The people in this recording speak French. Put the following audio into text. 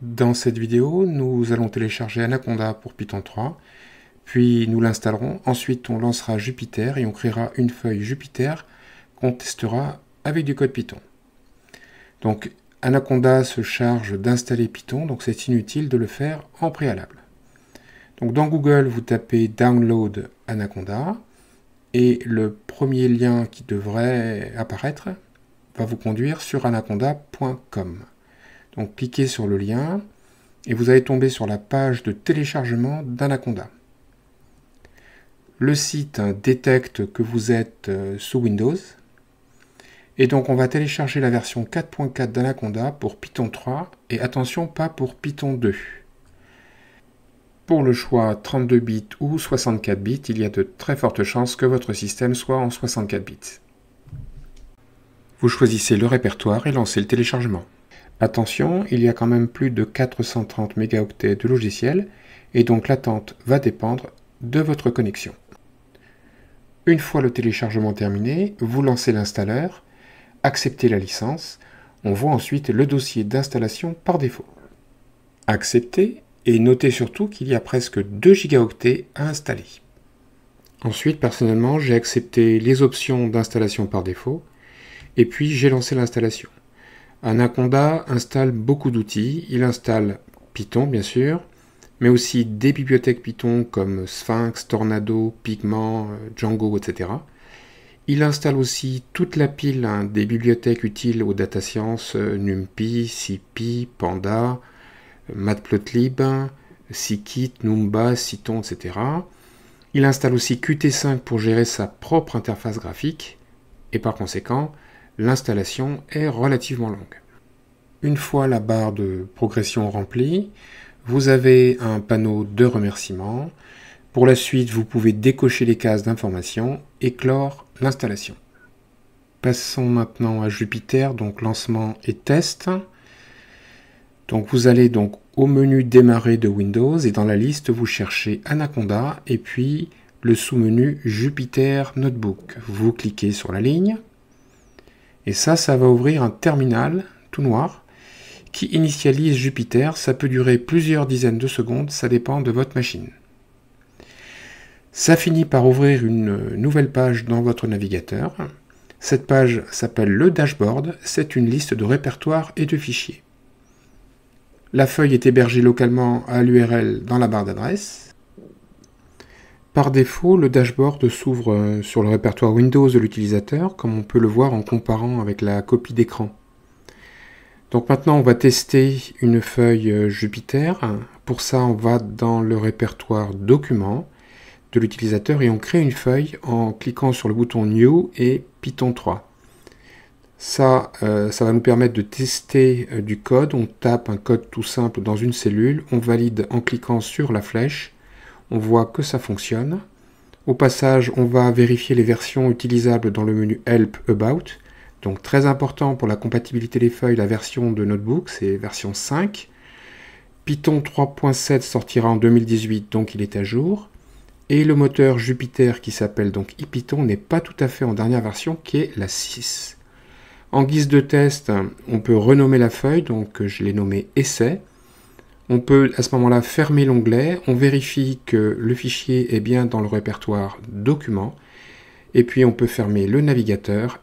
Dans cette vidéo, nous allons télécharger Anaconda pour Python 3, puis nous l'installerons, ensuite on lancera Jupyter et on créera une feuille Jupyter qu'on testera avec du code Python. Donc Anaconda se charge d'installer Python, donc c'est inutile de le faire en préalable. Donc dans Google, vous tapez Download Anaconda et le premier lien qui devrait apparaître va vous conduire sur anaconda.com. Donc cliquez sur le lien et vous allez tomber sur la page de téléchargement d'Anaconda. Le site détecte que vous êtes sous Windows et donc on va télécharger la version 4.4 d'Anaconda pour Python 3 et attention, pas pour Python 2. Pour le choix 32 bits ou 64 bits, il y a de très fortes chances que votre système soit en 64 bits. Vous choisissez le répertoire et lancez le téléchargement. Attention, il y a quand même plus de 430 mégaoctets de logiciel et donc l'attente va dépendre de votre connexion. Une fois le téléchargement terminé, vous lancez l'installeur, acceptez la licence, on voit ensuite le dossier d'installation par défaut. Acceptez et notez surtout qu'il y a presque 2 gigaoctets à installer. Ensuite, personnellement, j'ai accepté les options d'installation par défaut et puis j'ai lancé l'installation. Anaconda installe beaucoup d'outils, il installe Python bien sûr, mais aussi des bibliothèques Python comme Sphinx, Tornado, Pygmant, Django, etc. Il installe aussi toute la pile des bibliothèques utiles aux data science, NumPy, CPy, Panda, Matplotlib, Scikit, Numba, Cython, etc. Il installe aussi Qt5 pour gérer sa propre interface graphique, et par conséquent, l'installation est relativement longue. Une fois la barre de progression remplie, vous avez un panneau de remerciements. Pour la suite, vous pouvez décocher les cases d'information et clore l'installation. Passons maintenant à Jupyter, donc lancement et test. Donc vous allez donc au menu démarrer de Windows et dans la liste, vous cherchez Anaconda et puis le sous-menu Jupyter Notebook. Vous cliquez sur la ligne. Et ça va ouvrir un terminal tout noir qui initialise Jupyter. Ça peut durer plusieurs dizaines de secondes, ça dépend de votre machine. Ça finit par ouvrir une nouvelle page dans votre navigateur. Cette page s'appelle le dashboard, c'est une liste de répertoires et de fichiers. La feuille est hébergée localement à l'URL dans la barre d'adresse. Par défaut, le dashboard s'ouvre sur le répertoire Windows de l'utilisateur, comme on peut le voir en comparant avec la copie d'écran. Donc maintenant, on va tester une feuille Jupyter. Pour ça, on va dans le répertoire Documents de l'utilisateur et on crée une feuille en cliquant sur le bouton New et Python 3. Ça va nous permettre de tester du code. On tape un code tout simple dans une cellule, on valide en cliquant sur la flèche. On voit que ça fonctionne. Au passage, on va vérifier les versions utilisables dans le menu Help About. Donc très important pour la compatibilité des feuilles, la version de Notebook, c'est version 5. Python 3.7 sortira en 2018, donc il est à jour. Et le moteur Jupyter qui s'appelle donc IPython n'est pas tout à fait en dernière version, qui est la 6. En guise de test, on peut renommer la feuille, donc je l'ai nommée Essai. On peut à ce moment-là fermer l'onglet, on vérifie que le fichier est bien dans le répertoire Documents, et puis on peut fermer le navigateur